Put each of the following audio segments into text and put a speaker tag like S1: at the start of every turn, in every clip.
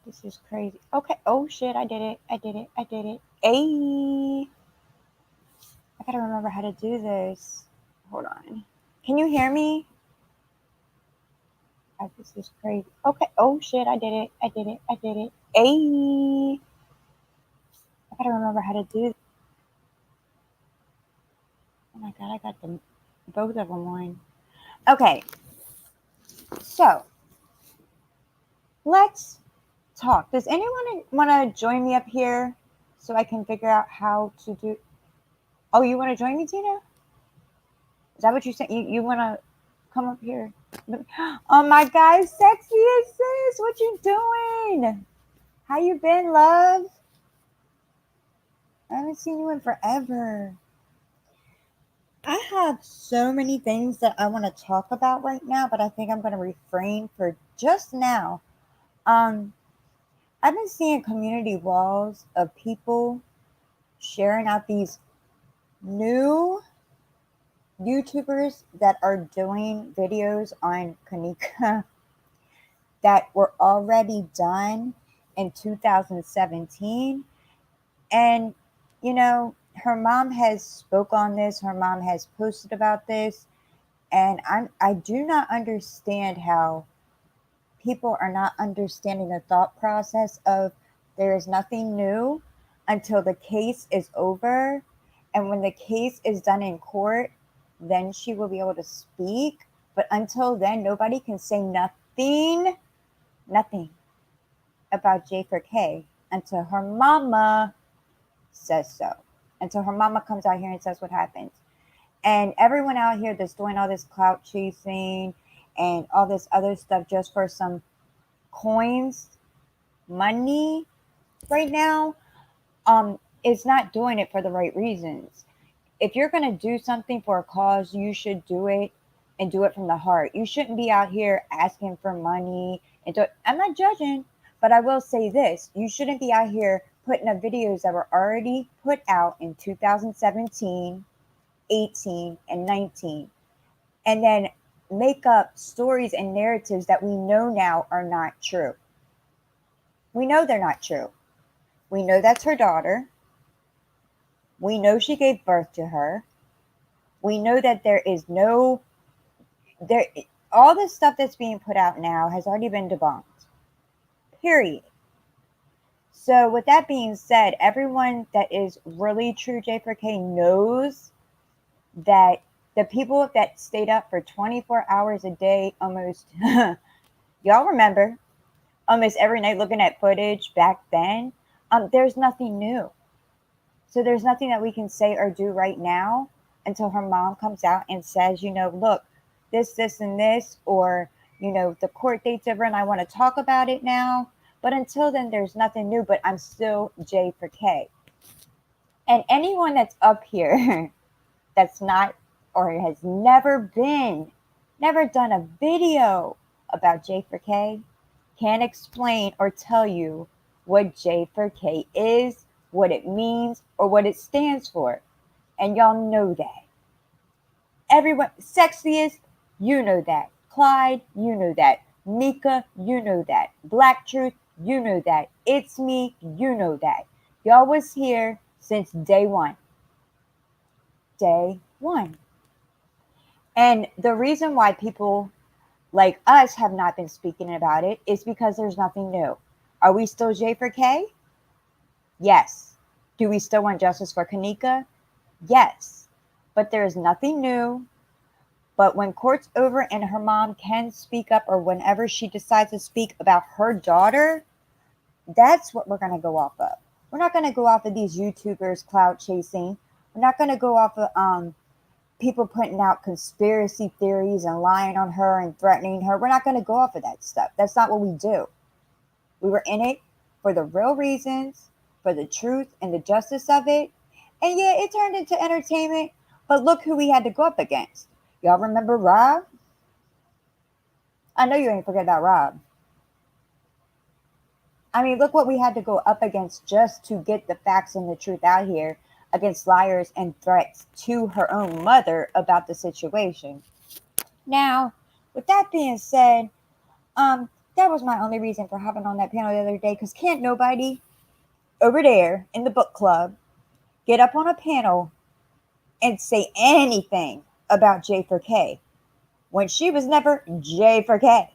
S1: This is crazy. Okay. Oh shit! I did it. I did it. I did it. Ayy. I gotta remember how to do this. Hold on. Can you hear me? This is crazy. Okay. Oh shit! I did it. I did it. I did it. Ayy. I gotta remember how to do. Oh my god! I got them both of them on. Okay. So let's talk. Does anyone want to join me up here so I can figure out how to do? Oh, you want to join me, Tina? Is that what you said? You want to come up here? Oh my God, sexy as sis, what you doing? How you been, love? I haven't seen you in forever. I have so many things that I want to talk about right now, but I think I'm going to refrain for just now. Um, I've been seeing community walls of people sharing out these new YouTubers that are doing videos on Kanika that were already done in 2017. And, you know, her mom has spoke on this, her mom has posted about this, and I do not understand how people are not understanding the thought process of there is nothing new until the case is over. And when the case is done in court, then she will be able to speak. But until then, nobody can say nothing about J4K until her mama says so. Until her mama comes out here and says what happened. And everyone out here that's doing all this clout chasing and all this other stuff just for some coins, money right now, is not doing it for the right reasons. If you're going to do something for a cause, you should do it and do it from the heart. You shouldn't be out here asking for money I'm not judging, but I will say this. You shouldn't be out here putting up videos that were already put out in 2017, 18, and 19, and then make up stories and narratives that we know now are not true. We know they're not true. We know that's her daughter. We know she gave birth to her. We know that there is no there all this stuff that's being put out now has already been debunked. Period. So with that being said, everyone that is really true J4K knows that the people that stayed up for 24 hours a day almost y'all remember almost every night looking at footage back then, there's nothing new. So there's nothing that we can say or do right now until her mom comes out and says, look, this, and this, or, the court date's over and I want to talk about it now. But until then, there's nothing new, but I'm still J4K. And anyone that's up here that's not or has never done a video about J4K can't explain or tell you what J4K is, what it means, or what it stands for. And y'all know that. Everyone, Sexiest, you know that. Clyde, you know that. Mika, you know that. Black Truth, you know that. It's me, you know that. Y'all was here since day one. Day one. And the reason why people like us have not been speaking about it is because there's nothing new. Are we still J4K? Yes. Do we still want justice for Kanika? Yes. But there is nothing new. But when court's over and her mom can speak up, or whenever she decides to speak about her daughter, that's what we're going to go off of. We're not going to go off of these YouTubers clout chasing. We're not going to go off of people putting out conspiracy theories and lying on her and threatening her. We're not going to go off of that stuff. That's not what we do. We were in it for the real reasons, for the truth and the justice of it. And yeah, it turned into entertainment, but look who we had to go up against. Y'all remember Rob? I know you ain't forget about Rob. I mean, look what we had to go up against just to get the facts and the truth out here against liars and threats to her own mother about the situation. Now, with that being said, That was my only reason for hopping on that panel the other day, because can't nobody over there in the book club get up on a panel and say anything about J for K when she was never J for K.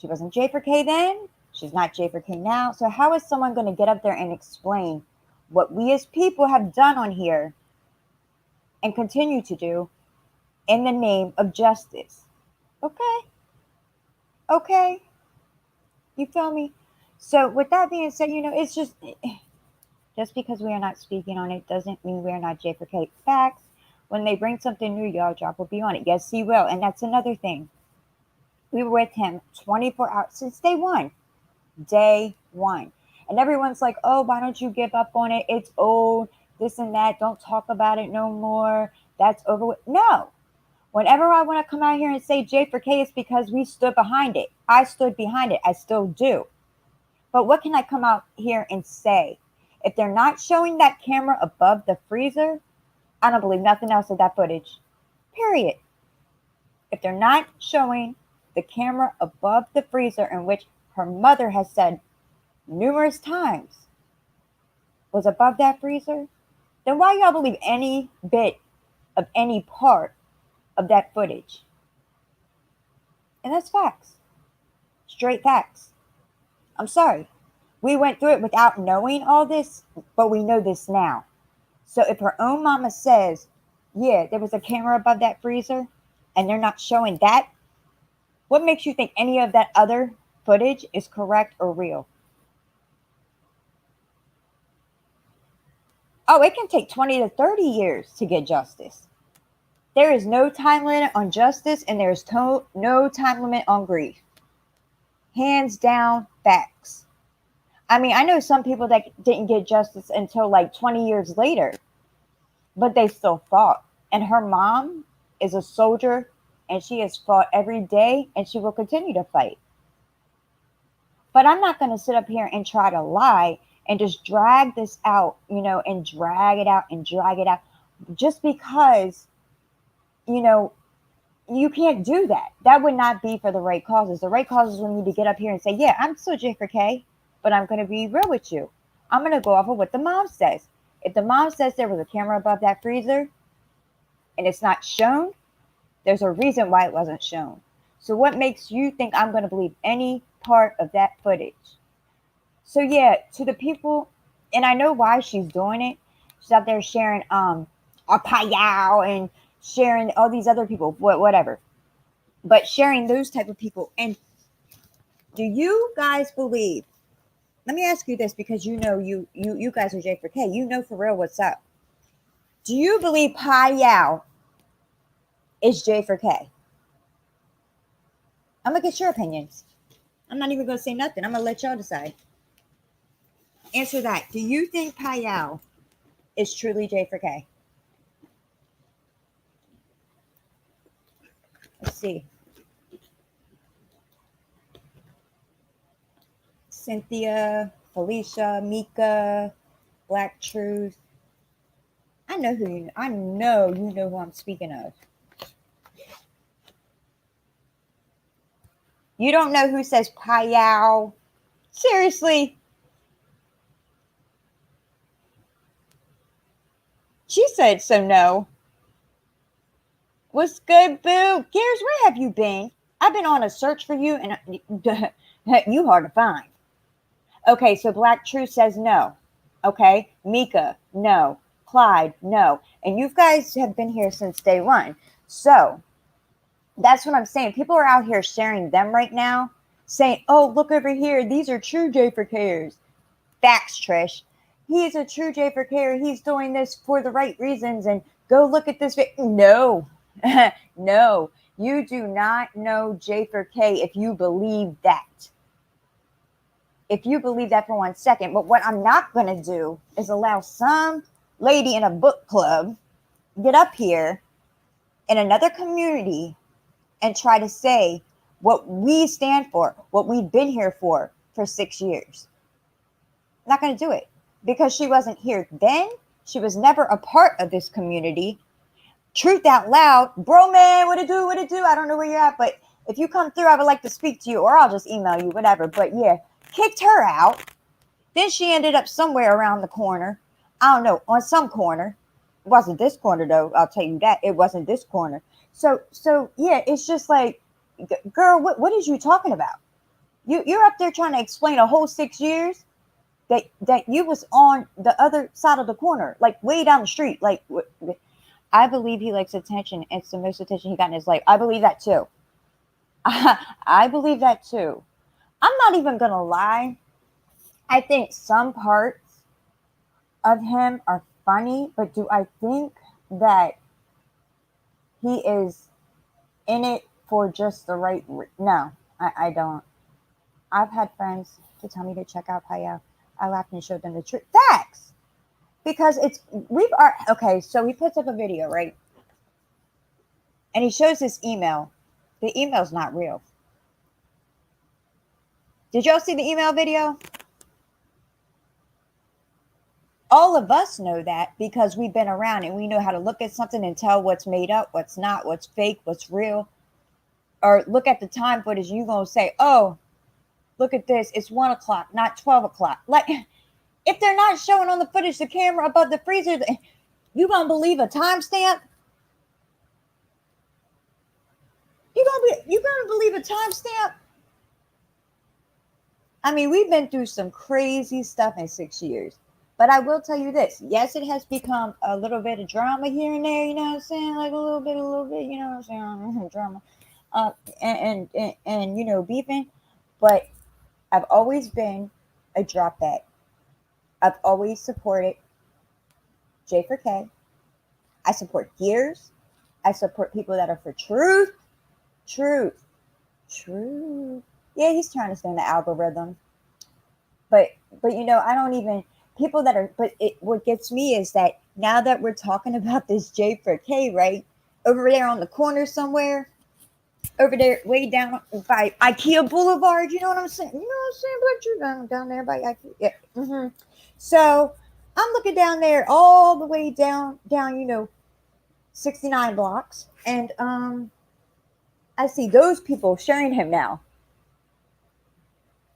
S1: She wasn't J for K then. She's not J for K now. So how is someone going to get up there and explain what we as people have done on here and continue to do in the name of justice? Okay. Okay. You feel me? So with that being said, it's just because we are not speaking on it doesn't mean we are not J for K. Facts. When they bring something new, y'all drop will be on it. Yes, he will. And that's another thing. We were with him 24 hours since day one. Day one. And everyone's like, oh, why don't you give up on it? It's old, this and that. Don't talk about it no more. That's over with. No. Whenever I want to come out here and say J for K, it's because we stood behind it. I stood behind it. I still do. But what can I come out here and say? If they're not showing that camera above the freezer, I don't believe nothing else of that footage. Period. If they're not showing the camera above the freezer, in which her mother has said numerous times was above that freezer, then why y'all believe any bit of any part of that footage? And that's facts. Straight facts. I'm sorry. We went through it without knowing all this, but we know this now. So if her own mama says, yeah, there was a camera above that freezer and they're not showing that, what makes you think any of that other footage is correct or real? Oh, it can take 20 to 30 years to get justice. There is no time limit on justice, and there is no time limit on grief. Hands down, facts. I mean, I know some people that didn't get justice until like 20 years later, but they still fought. And her mom is a soldier, and she has fought every day, and she will continue to fight. But I'm not going to sit up here and try to lie and just drag this out, and drag it out and drag it out just because, you can't do that. That would not be for the right causes. The right causes would need to get up here and say, yeah, I'm still J for K, but I'm going to be real with you. I'm going to go off of what the mom says. If the mom says there was a camera above that freezer and it's not shown, there's a reason why it wasn't shown. So what makes you think I'm going to believe any part of that footage? So yeah, to the people, and I know why she's doing it. She's out there sharing a Payao and sharing all these other people, whatever. But sharing those type of people. And do you guys believe? Let me ask you this, because you guys are J for K. You know for real what's up. Do you believe Payao is J for K? I'm gonna get your opinions. I'm not even gonna say nothing. I'm gonna let y'all decide. Answer that. Do you think Payao is truly J for K? Let's see. Cynthia, Felicia, Mika, Black Truth. I know you know who I'm speaking of. You don't know who says Payao? Seriously? She said so. No. What's good, boo? Gears, where have you been? I've been on a search for you, and you hard to find. Okay, so Black Truth says no. Okay, Mika, no. Clyde, no. And you guys have been here since day one. So that's what I'm saying. People are out here sharing them right now, saying, oh, look over here. These are true J for Kers. Facts, Trish. He's a true J for K. He's doing this for the right reasons. And go look at this. No, no, you do not know J for K if you believe that. If you believe that for 1 second. But what I'm not going to do is allow some lady in a book club get up here in another community and try to say what we stand for, what we've been here for 6 years. I'm not going to do it because she wasn't here then. She was never a part of this community. Truth out loud, bro, man, what it do? I don't know where you're at, but If you come through, I would like to speak to you, or I'll just email you, whatever. But yeah, kicked her out. Then she ended up somewhere around the corner. I don't know, on some corner. It wasn't this corner though. I'll tell you that it wasn't this corner. So yeah, it's just like, girl, what is you talking about? You're up there trying to explain a whole 6 years that you was on the other side of the corner, like way down the street. Like, I believe he likes attention. It's the most attention he got in his life. I believe that too. I believe that too. I'm not even gonna lie. I think some parts of him are funny, but do I think that he is in it for just the right? No, I don't. I've had friends to tell me to check out Payel. I laughed and showed them the truth. Facts. Because it's we've are okay. So he puts up a video, right? And he shows this email. The email's not real. Did y'all see the email video? All of us know that because we've been around and we know how to look at something and tell what's made up, what's not, what's fake, what's real. Or look at the time footage, you gonna say, oh, look at this, it's 1 o'clock, not 12 o'clock. Like, if they're not showing on the footage the camera above the freezer, you gonna believe a timestamp? You gonna believe a timestamp? I mean, we've been through some crazy stuff in 6 years. But I will tell you this. Yes, it has become a little bit of drama here and there, you know what I'm saying? Like a little bit, you know what I'm saying? Drama. Uh, and you know, beefing. But I've always been a drop back. I've always supported J for K. I support gears. I support people that are for truth. Truth. Truth. Yeah, he's trying to stay in the algorithm. But you know, I don't even people that are but it what gets me is that now that we're talking about this J for K, right? Over there on the corner somewhere, over there way down by IKEA Boulevard, you know what I'm saying? You know what I'm saying? Black Tree down there by IKEA. Yeah. So I'm looking down there all the way down, you know, 69 blocks. And I see those people sharing him now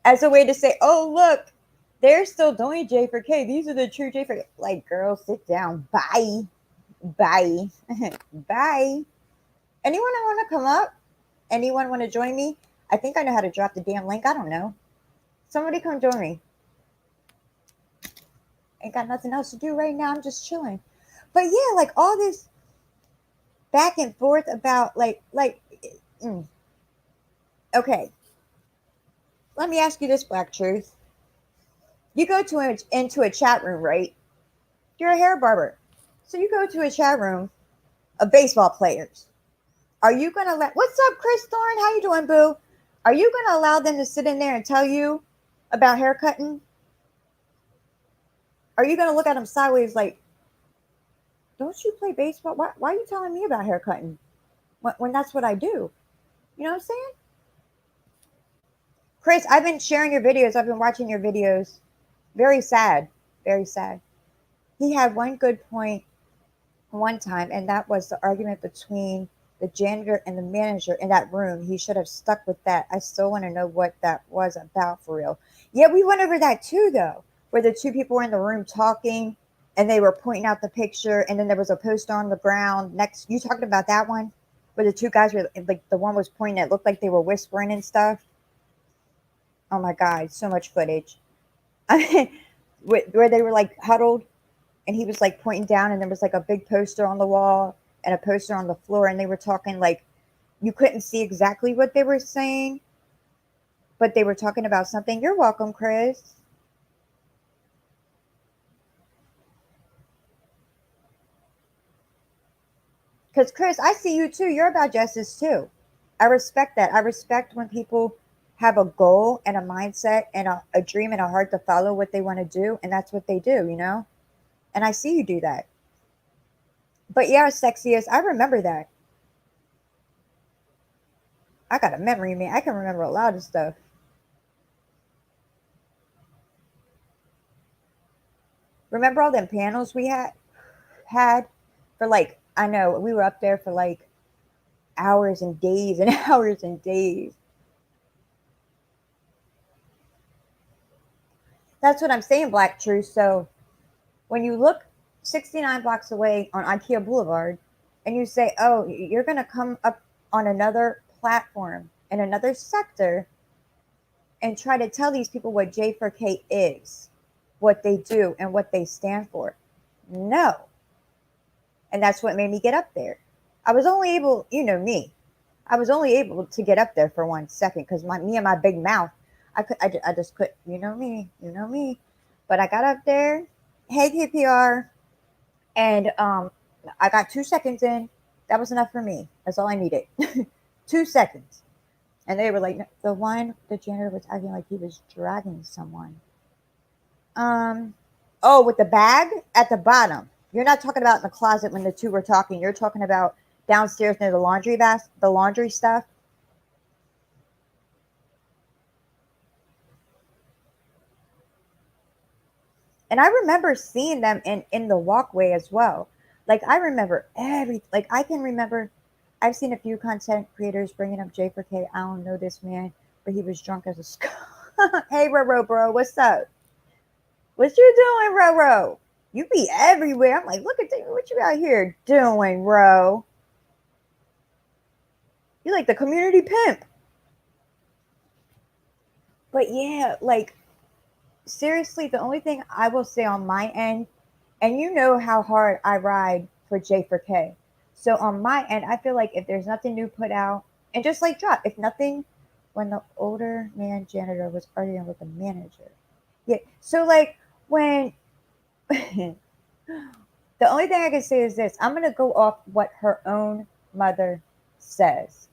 S1: as a way to say, oh, look, they're still doing J for K. These are the true J for K. Like, girl, sit down. Bye. Bye. Bye. Anyone want to come up? Anyone want to join me? I think I know how to drop the damn link. I don't know. Somebody come join me. Ain't got nothing else to do right now. I'm just chilling. But yeah, like all this back and forth about okay. Let me ask you this, Black Truth. You go into a chat room, right? You're a hair barber. So you go to a chat room of baseball players. Are you gonna what's up, Chris Thorne? How you doing, boo? Are you gonna allow them to sit in there and tell you about haircutting? Are you gonna look at them sideways like, don't you play baseball? Why are you telling me about haircutting? When that's what I do. You know what I'm saying? Chris, I've been sharing your videos. I've been watching your videos. Very sad. Very sad. He had one good point one time, and that was the argument between the janitor and the manager in that room. He should have stuck with that. I still want to know what that was about for real. Yeah, we went over that too, though, where the two people were in the room talking and they were pointing out the picture, and then there was a poster on the ground next. You talking about that one? Where the two guys were like, the one was pointing, it looked like they were whispering and stuff. Oh my God, so much footage. I mean, where they were like huddled and he was like pointing down and there was like a big poster on the wall and a poster on the floor and they were talking like you couldn't see exactly what they were saying, but they were talking about something. You're welcome, Chris. Because Chris, I see you too. You're about justice too. I respect that. I respect when people have a goal and a mindset and a dream and a heart to follow what they want to do, and that's what they do, you know? And I see you do that. But yeah, sexiest, I remember that. I got a memory, man. I can remember a lot of stuff. Remember all them panels we had for like, I know we were up there for like hours and days and hours and days. That's what I'm saying, Black Truth. So when you look 69 blocks away on IKEA Boulevard and you say, oh, you're going to come up on another platform in another sector and try to tell these people what J4K is, what they do, and what they stand for. No. And that's what made me get up there. I was only able, you know me, I was only able to get up there for 1 second because me and my big mouth, I just could, you know me. But I got up there, hey KPR, and I got 2 seconds in. That was enough for me. That's all I needed. 2 seconds. And they were like, the janitor was acting like he was dragging someone. Oh, with the bag at the bottom. You're not talking about in the closet when the two were talking. You're talking about downstairs near the the laundry stuff. And I remember seeing them in the walkway as well. Like I remember I can remember. I've seen a few content creators bringing up J4K. I don't know this man, but he was drunk as a skull. Hey, Roro, bro, what's up? What you doing, Roro? You be everywhere. I'm like, look at you. What you out here doing, Ro? You like the community pimp. But yeah, like seriously, the only thing I will say on my end, and you know how hard I ride for J4K. So on my end, I feel like if there's nothing new put out, and just like drop, if nothing, when the older man janitor was arguing with the manager. Yeah. So like when the only thing I can say is this, I'm gonna go off what her own mother says.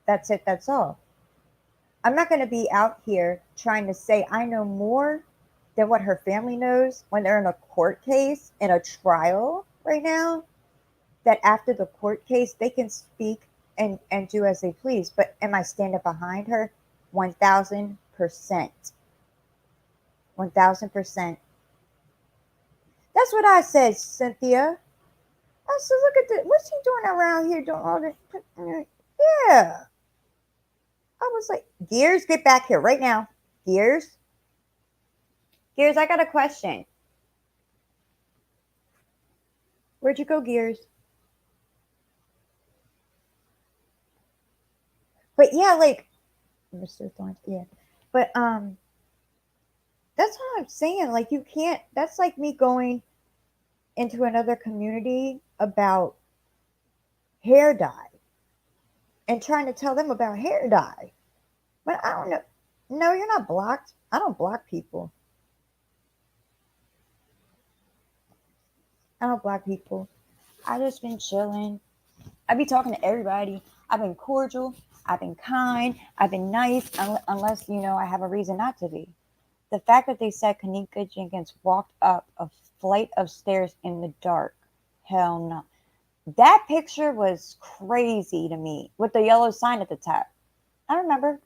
S1: That's it, that's all. I'm not gonna be out here trying to say I know more than what her family knows when they're in a court case, in a trial right now, that after the court case they can speak and do as they please. But am I standing behind her? 1000%. 1000%. That's what I said, Cynthia. I said, look at this. What's he doing around here doing all this? Yeah. I was like, Gears, get back here right now. Gears. Gears, I got a question. Where'd you go, Gears? But yeah, like Mr. Thorns, yeah. But that's what I'm saying. Like you can't, that's like me going into another community about hair dye and trying to tell them about hair dye. But I don't know. No, you're not blocked. I don't block people. I don't block people. I just been chilling. I be talking to everybody. I've been cordial. I've been kind. I've been nice, unless I have a reason not to be. The fact that they said Kanika Jenkins walked up a flight of stairs in the dark, hell no. That picture was crazy to me with the yellow sign at the top. I remember.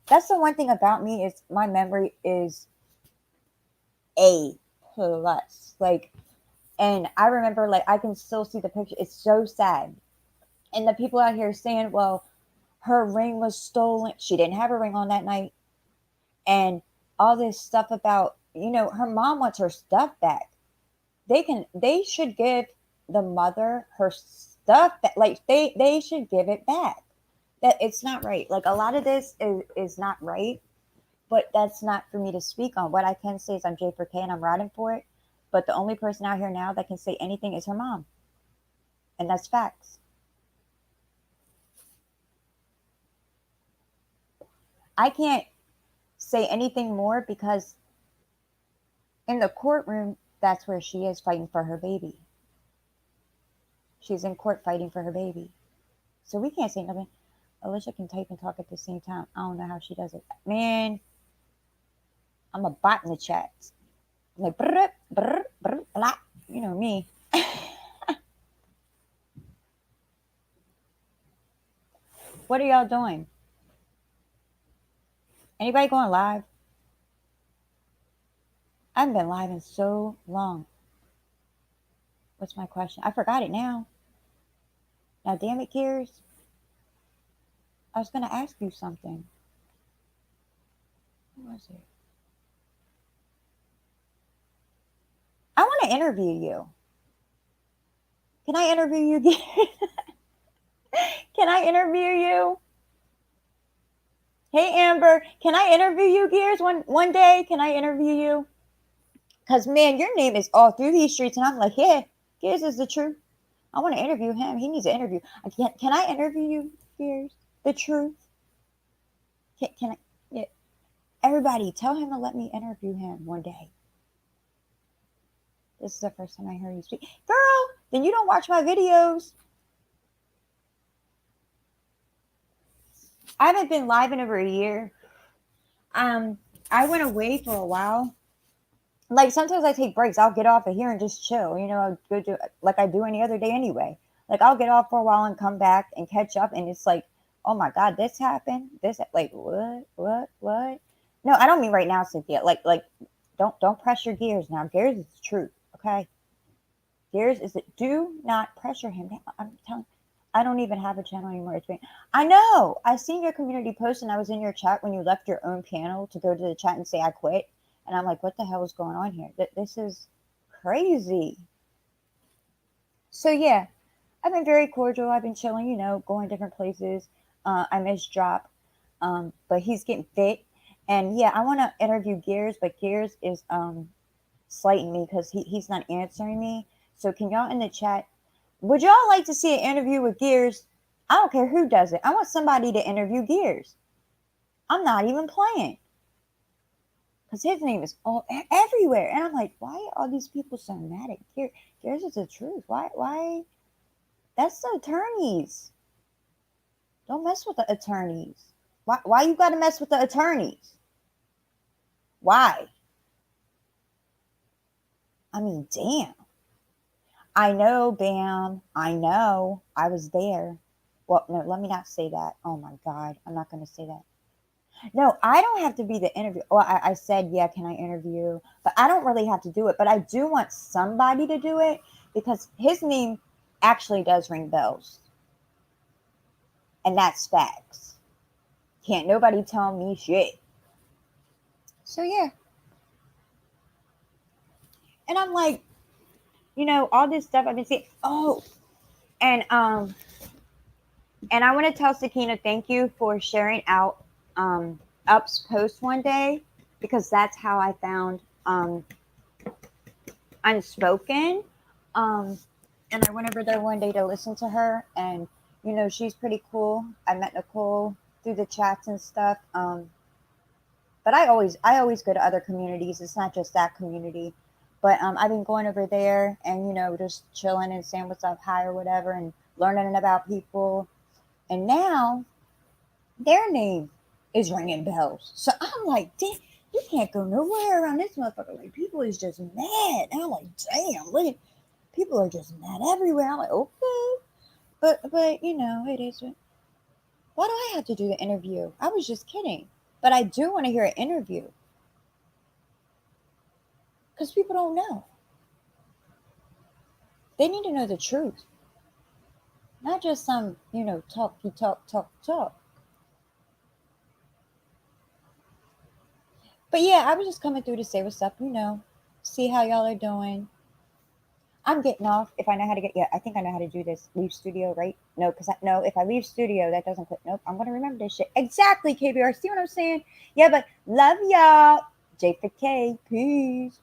S1: That's the one thing about me is my memory is A plus. Like, and I remember, like, I can still see the picture. It's so sad. And the people out here saying, well, her ring was stolen. She didn't have a ring on that night. And all this stuff about, her mom wants her stuff back. They should give the mother her stuff back. Like they should give it back. That it's not right. Like a lot of this is not right, but that's not for me to speak on. What I can say is I'm J4K and I'm riding for it. But the only person out here now that can say anything is her mom. And that's facts. I can't say anything more because in the courtroom, that's where she is fighting for her baby. She's in court fighting for her baby. So we can't say nothing. Alicia can type and talk at the same time. I don't know how she does it. Man, I'm a bot in the chat. I'm like, brr, brr, brr, blah. You know me. What are y'all doing? Anybody going live? I haven't been live in so long. What's my question? I forgot it now. Now, damn it, Gears. I was going to ask you something. What was it? I want to interview you. Can I interview you, Gears? Can I interview you? Hey, Amber, can I interview you, Gears, one day? Can I interview you? Because, man, your name is all through these streets, and I'm like, yeah, Gears is the truth. I want to interview him. He needs an interview. Can I interview you, Gears? The truth? Can I? Yeah. Everybody, tell him to let me interview him one day. This is the first time I heard you speak. Girl, then you don't watch my videos. I haven't been live in over a year. I went away for a while. Like, sometimes I take breaks. I'll get off of here and just chill. I'll go do like I do any other day anyway. Like, I'll get off for a while and come back and catch up, and it's like, oh my God, this happened. This, like, what? No, I don't mean right now, Cynthia. Like, don't press your Gears now. Gears is the truth, okay? Gears is it. Do not pressure him. I'm telling. I don't even have a channel anymore. I know. I seen your community post, and I was in your chat when you left your own panel to go to the chat and say I quit. And I'm like, what the hell is going on here? This is crazy. So yeah, I've been very cordial. I've been chilling, going different places. I miss Drop, but he's getting fit. And yeah, I want to interview Gears, but Gears is slighting me because he's not answering me. So can y'all in the chat, would y'all like to see an interview with Gears? I don't care who does it. I want somebody to interview Gears. I'm not even playing. Because his name is all everywhere. And I'm like, why are all these people so mad at Gears? Gears is the truth. Why? That's the attorneys. Don't mess with the attorneys. Why you got to mess with the attorneys? Why? I mean, damn. I know, Bam. I know. I was there. Well, no, let me not say that. Oh my God. I'm not going to say that. No, I don't have to be the interview. Well, I said, yeah, can I interview? But I don't really have to do it. But I do want somebody to do it because his name actually does ring bells. And that's facts. Can't nobody tell me shit. So, yeah. And I'm like, all this stuff I've been seeing. Oh, and I want to tell Sakina thank you for sharing out Up's post one day because that's how I found Unspoken. And I went over there one day to listen to her, and she's pretty cool. I met Nicole through the chats and stuff. But I always go to other communities. It's not just that community. But I've been going over there and just chilling and saying what's up, hi or whatever, and learning about people. And now their name is ringing bells. So I'm like, damn, you can't go nowhere around this motherfucker. Like, people is just mad. And I'm like, damn, look at, people are just mad everywhere. I'm like, okay. But it is. Why do I have to do the interview? I was just kidding. But I do want to hear an interview. Because people don't know. They need to know the truth. Not just some, talk. But yeah, I was just coming through to say what's up, see how y'all are doing. I'm getting off. If I know how to I think I know how to do this. Leave studio, right? No, because if I leave studio, that doesn't click. Nope, I'm going to remember this shit. Exactly, KBR. See what I'm saying? Yeah, but love y'all. J for K. Peace.